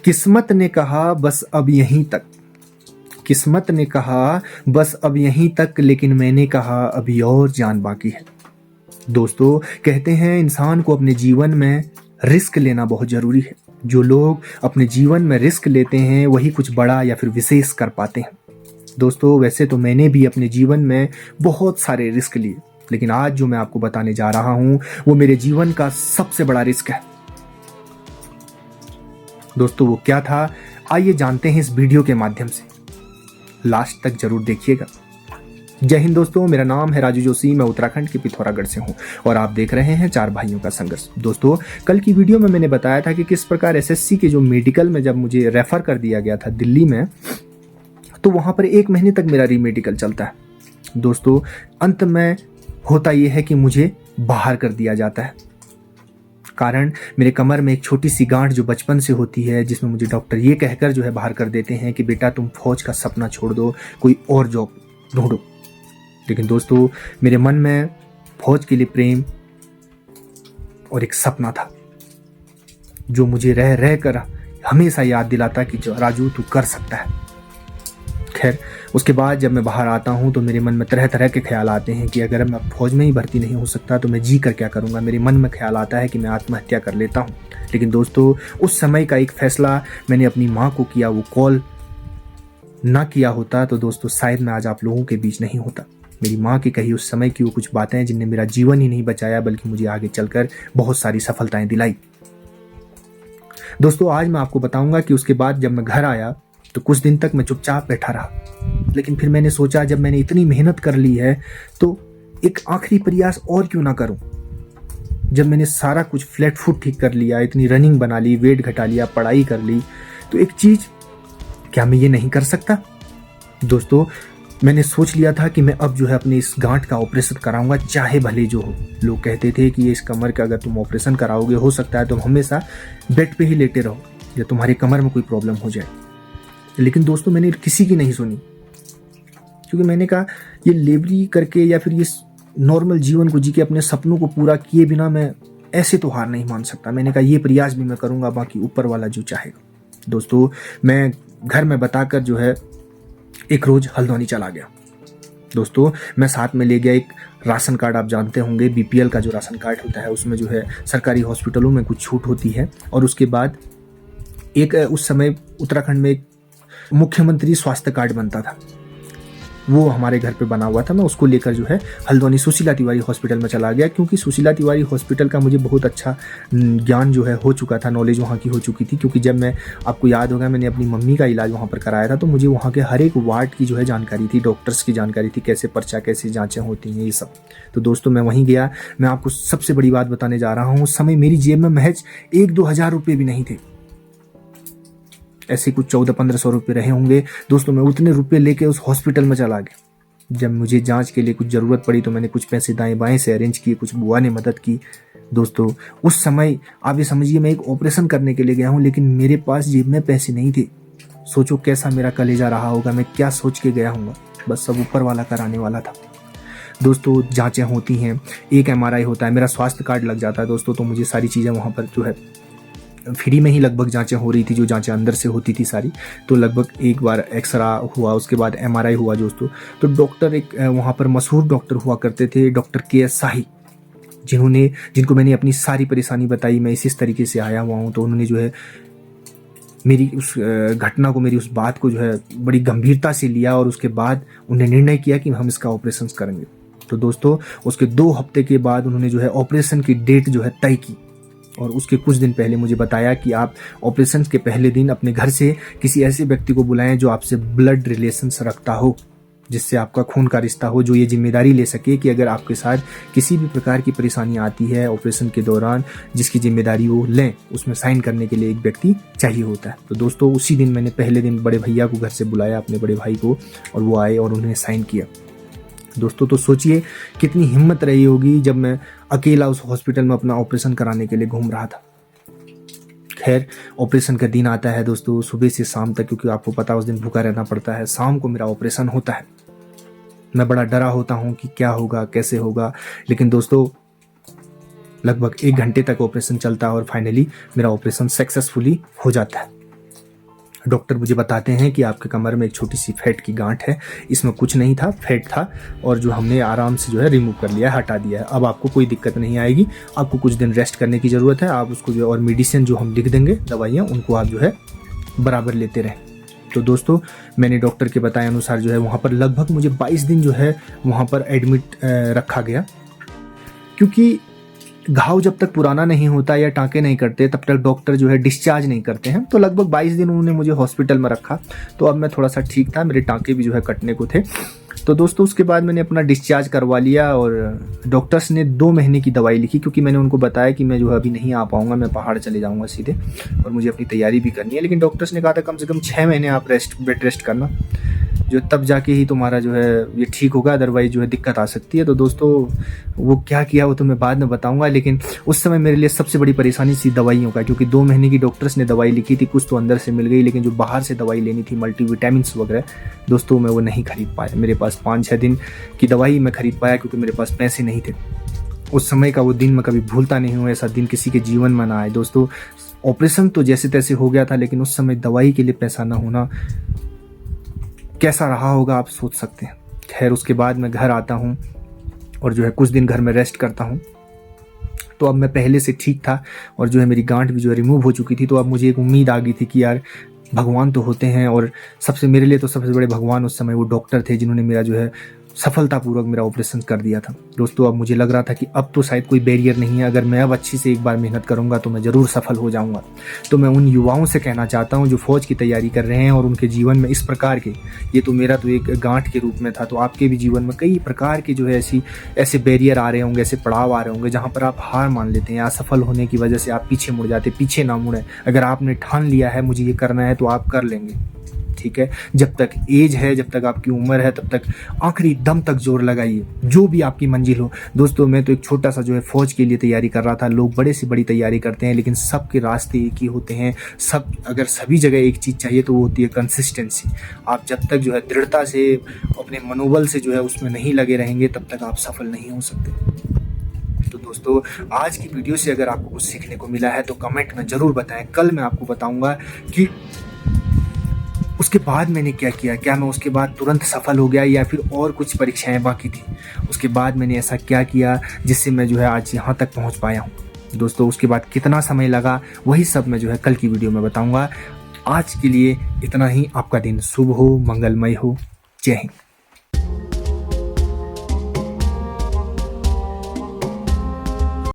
किस्मत ने कहा बस अब यहीं तक। किस्मत ने कहा बस अब यहीं तक, लेकिन मैंने कहा अभी और जान बाकी है। दोस्तों, कहते हैं इंसान को अपने जीवन में रिस्क लेना बहुत जरूरी है। जो लोग अपने जीवन में रिस्क लेते हैं वही कुछ बड़ा या फिर विशेष कर पाते हैं। दोस्तों, वैसे तो मैंने भी अपने जीवन में बहुत सारे रिस्क लिए, लेकिन आज जो मैं आपको बताने जा रहा हूं वो मेरे जीवन का सबसे बड़ा रिस्क है। दोस्तों, वो क्या था, आइए जानते हैं इस वीडियो के माध्यम से। लास्ट तक जरूर देखिएगा। जय हिंद दोस्तों, मेरा नाम है राजू जोशी। मैं उत्तराखंड के पिथौरागढ़ से हूं और आप देख रहे हैं चार भाइयों का संघर्ष। दोस्तों, कल की वीडियो में मैंने बताया था कि किस प्रकार एसएससी के जो मेडिकल में जब मुझे रेफर कर दिया गया था दिल्ली में, तो वहां पर 1 महीने तक मेरा रीमेडिकल चलता है। दोस्तों, अंत में होता यह है कि मुझे बाहर कर दिया जाता है। कारण मेरे कमर में एक छोटी सी गांठ जो बचपन से होती है, जिसमें मुझे डॉक्टर ये कहकर जो है बाहर कर देते हैं कि बेटा तुम फौज का सपना छोड़ दो, कोई और जॉब ढूंढो। लेकिन दोस्तों, मेरे मन में फौज के लिए प्रेम और एक सपना था जो मुझे रह रह कर हमेशा याद दिलाता कि राजू तू कर सकता है। खैर, उसके बाद जब मैं बाहर आता हूं तो मेरे मन में तरह तरह के ख्याल आते हैं कि अगर मैं फौज में ही भर्ती नहीं हो सकता तो मैं जी कर क्या करूंगा। मेरे मन में ख्याल आता है कि मैं आत्महत्या कर लेता हूं। लेकिन दोस्तों, उस समय का एक फैसला मैंने अपनी माँ को किया। वो कॉल ना किया होता तो दोस्तों शायद मैं आज आप लोगों के बीच नहीं होता। मेरी माँ की कही उस समय की वो कुछ बातें जिनने मेरा जीवन ही नहीं बचाया, बल्कि मुझे आगे चलकर बहुत सारी सफलताएं दिलाई। दोस्तों, आज मैं आपको बताऊंगा कि उसके बाद जब मैं घर आया तो कुछ दिन तक मैं चुपचाप बैठा रहा। लेकिन फिर मैंने सोचा, जब मैंने इतनी मेहनत कर ली है तो एक आखिरी प्रयास और क्यों ना करूं। जब मैंने सारा कुछ फ्लैट फुट ठीक कर लिया, इतनी रनिंग बना ली, वेट घटा लिया, पढ़ाई कर ली, तो एक चीज, क्या मैं ये नहीं कर सकता? दोस्तों, मैंने सोच लिया था कि मैं अब जो है अपने इस गांठ का ऑपरेशन कराऊंगा, चाहे भले जो हो। लोग कहते थे कि ये इस कमर का अगर तुम ऑपरेशन कराओगे हो सकता है तुम हमेशा बेड पे ही लेटे रहो या तुम्हारी कमर में कोई प्रॉब्लम हो जाए। लेकिन दोस्तों, मैंने किसी की नहीं सुनी, क्योंकि मैंने कहा ये लेबरी करके या फिर ये नॉर्मल जीवन को जी के अपने सपनों को पूरा किए बिना मैं ऐसे तो हार नहीं मान सकता। मैंने कहा ये प्रयास भी मैं करूंगा, बाकी ऊपर वाला जो चाहेगा। दोस्तों, मैं घर में बताकर जो है एक रोज हल्द्वानी चला गया। दोस्तों, मैं साथ में ले गया एक राशन कार्ड। आप जानते होंगे बीपीएल का जो राशन कार्ड होता है उसमें जो है सरकारी हॉस्पिटलों में कुछ छूट होती है। और उसके बाद एक उस समय उत्तराखंड में एक मुख्यमंत्री स्वास्थ्य कार्ड बनता था, वो हमारे घर पे बना हुआ था। मैं उसको लेकर जो है हल्द्वानी सुशीला तिवारी हॉस्पिटल में चला गया, क्योंकि सुशीला तिवारी हॉस्पिटल का मुझे बहुत अच्छा ज्ञान जो है हो चुका था, नॉलेज वहाँ की हो चुकी थी। क्योंकि जब मैं, आपको याद होगा, मैंने अपनी मम्मी का इलाज वहाँ पर कराया था, तो मुझे वहाँ के हर एक वार्ड की जो है जानकारी थी, डॉक्टर्स की जानकारी थी, कैसे पर्चा, कैसे जाँचें होती हैं, ये सब। तो दोस्तों, मैं वहीं गया। मैं आपको सबसे बड़ी बात बताने जा रहा हूँ, उस समय मेरी जेब में महज 1-2 हज़ार रुपये भी नहीं थे। ऐसे कुछ 1400-1500 रुपये रहे होंगे। दोस्तों, मैं उतने रुपये लेके उस हॉस्पिटल में चला गया। जब मुझे जांच के लिए कुछ ज़रूरत पड़ी तो मैंने कुछ पैसे दाएं बाएं से अरेंज किए, कुछ बुआ ने मदद की। दोस्तों, उस समय आप ये समझिए मैं एक ऑपरेशन करने के लिए गया हूँ, लेकिन मेरे पास जेब में पैसे नहीं थे। सोचो कैसा मेरा कलेजा रहा होगा, मैं क्या सोच के गया हूँ। बस सब ऊपर वाला कराने वाला था। दोस्तों, जाँचें होती हैं, एक MRI होता है, मेरा स्वास्थ्य कार्ड लग जाता है दोस्तों, तो मुझे सारी चीज़ें वहाँ पर जो है फ्री में ही लगभग जांचें हो रही थी, जो जांचें अंदर से होती थी सारी। तो लगभग एक बार एक्सरा हुआ, उसके बाद MRI हुआ दोस्तों। तो डॉक्टर एक वहाँ पर मशहूर डॉक्टर हुआ करते थे, डॉक्टर KS शाही, जिनको मैंने अपनी सारी परेशानी बताई, मैं इस तरीके से आया हुआ हूँ। तो उन्होंने जो है मेरी उस घटना को, मेरी उस बात को जो है बड़ी गंभीरता से लिया, और उसके बाद उन्होंने निर्णय किया कि हम इसका ऑपरेशन करेंगे। तो दोस्तों, उसके 2 हफ्ते के बाद उन्होंने जो है ऑपरेशन की डेट जो है तय की, और उसके कुछ दिन पहले मुझे बताया कि आप ऑपरेशन के पहले दिन अपने घर से किसी ऐसे व्यक्ति को बुलाएं जो आपसे ब्लड रिलेशंस रखता हो, जिससे आपका खून का रिश्ता हो, जो ये जिम्मेदारी ले सके कि अगर आपके साथ किसी भी प्रकार की परेशानी आती है ऑपरेशन के दौरान, जिसकी जिम्मेदारी वो लें, उसमें साइन करने के लिए एक व्यक्ति चाहिए होता है। तो दोस्तों, उसी दिन मैंने पहले दिन बड़े भैया को घर से बुलाया, अपने बड़े भाई को, और वो आए और उन्होंने साइन किया। दोस्तों, तो सोचिए कितनी हिम्मत रही होगी जब मैं अकेला उस हॉस्पिटल में अपना ऑपरेशन कराने के लिए घूम रहा था। खैर, ऑपरेशन का दिन आता है दोस्तों, सुबह से शाम तक, क्योंकि आपको पता है उस दिन भूखा रहना पड़ता है। शाम को मेरा ऑपरेशन होता है। मैं बड़ा डरा होता हूँ कि क्या होगा, कैसे होगा। लेकिन दोस्तों, लगभग 1 घंटे तक ऑपरेशन चलता है और फाइनली मेरा ऑपरेशन सक्सेसफुली हो जाता है। डॉक्टर मुझे बताते हैं कि आपके कमर में एक छोटी सी फैट की गांठ है, इसमें कुछ नहीं था, फैट था, और जो हमने आराम से जो है रिमूव कर लिया है, हटा दिया है। अब आपको कोई दिक्कत नहीं आएगी, आपको कुछ दिन रेस्ट करने की ज़रूरत है। आप उसको जो और मेडिसिन जो हम लिख देंगे, दवाइयाँ, उनको आप जो है बराबर लेते रहें। तो दोस्तों मैंने डॉक्टर के बताए अनुसार जो है वहाँ पर लगभग मुझे 22 दिन जो है वहाँ पर एडमिट रखा गया, क्योंकि घाव जब तक पुराना नहीं होता या टाँके नहीं करते तब तक डॉक्टर जो है डिस्चार्ज नहीं करते हैं। तो लगभग 22 दिन उन्होंने मुझे हॉस्पिटल में रखा। तो अब मैं थोड़ा सा ठीक था, मेरे टाँके भी जो है कटने को थे। तो दोस्तों उसके बाद मैंने अपना डिस्चार्ज करवा लिया और डॉक्टर्स ने 2 महीने की दवाई लिखी, क्योंकि मैंने उनको बताया कि मैं जो है अभी नहीं आ पाऊँगा, मैं पहाड़ चले जाऊँगा सीधे और मुझे अपनी तैयारी भी करनी है। लेकिन डॉक्टर्स ने कहा था कम से कम 6 महीने आप बेड रेस्ट करना, जो तब जाके ही तुम्हारा जो है ये ठीक होगा, अदरवाइज जो है दिक्कत आ सकती है। तो दोस्तों वो क्या किया वो तो मैं बाद में बताऊंगा, लेकिन उस समय मेरे लिए सबसे बड़ी परेशानी थी दवाइयों का, क्योंकि 2 महीने की डॉक्टर्स ने दवाई लिखी थी, कुछ तो अंदर से मिल गई, लेकिन जो बाहर से दवाई लेनी थी मल्टीविटामिन्स वगैरह, दोस्तों मैं वो नहीं खरीद पाया। मेरे पास 5-6 दिन की दवाई मैं खरीद पाया, क्योंकि मेरे पास पैसे नहीं थे। उस समय का वो दिन मैं कभी भूलता नहीं हूँ, ऐसा दिन किसी के जीवन में ना आए। दोस्तों ऑपरेशन तो जैसे तैसे हो गया था, लेकिन उस समय दवाई के लिए पैसा ना होना कैसा रहा होगा आप सोच सकते हैं। खैर उसके बाद मैं घर आता हूँ और जो है कुछ दिन घर में रेस्ट करता हूँ। तो अब मैं पहले से ठीक था और जो है मेरी गांठ भी जो है रिमूव हो चुकी थी। तो अब मुझे एक उम्मीद आ गई थी कि यार भगवान तो होते हैं, और सबसे मेरे लिए तो सबसे बड़े भगवान उस समय वो डॉक्टर थे जिन्होंने मेरा जो है सफलतापूर्वक मेरा ऑपरेशन कर दिया था। दोस्तों अब मुझे लग रहा था कि अब तो शायद कोई बैरियर नहीं है, अगर मैं अब अच्छी से एक बार मेहनत करूंगा तो मैं ज़रूर सफल हो जाऊंगा। तो मैं उन युवाओं से कहना चाहता हूं जो फौज की तैयारी कर रहे हैं और उनके जीवन में इस प्रकार के, ये तो मेरा तो एक गांठ के रूप में था, तो आपके भी जीवन में कई प्रकार के जो है ऐसे बैरियर आ रहे होंगे, ऐसे पड़ाव आ रहे होंगे जहाँ पर आप हार मान लेते हैं, असफल होने की वजह से आप पीछे मुड़ जाते। पीछे ना मुड़े, अगर आपने ठान लिया है मुझे ये करना है तो आप कर लेंगे, ठीक है। जब तक एज है, जब तक आपकी उम्र है, तब तक आखिरी दम तक जोर लगाइए, जो भी आपकी मंजिल हो। दोस्तों मैं तो एक छोटा सा जो है फौज के लिए तैयारी कर रहा था। लोग बड़े से बड़ी तैयारी करते हैं, लेकिन सबके रास्ते एक ही होते हैं। अगर सभी जगह एक चीज़ चाहिए तो वो होती है कंसिस्टेंसी। आप जब तक जो है दृढ़ता से अपने मनोबल से जो है उसमें नहीं लगे रहेंगे, तब तक आप सफल नहीं हो सकते। तो दोस्तों आज की वीडियो से अगर आपको कुछ सीखने को मिला है तो कमेंट में ज़रूर बताएं। कल मैं आपको बताऊंगा कि उसके बाद मैंने क्या किया, क्या मैं उसके बाद तुरंत सफल हो गया या फिर और कुछ परीक्षाएं बाकी थी, उसके बाद मैंने ऐसा क्या किया जिससे मैं जो है आज यहाँ तक पहुँच पाया हूँ। दोस्तों उसके बाद कितना समय लगा वही सब मैं जो है कल की वीडियो में बताऊँगा। आज के लिए इतना ही। आपका दिन शुभ हो, मंगलमय हो। जय हिंद।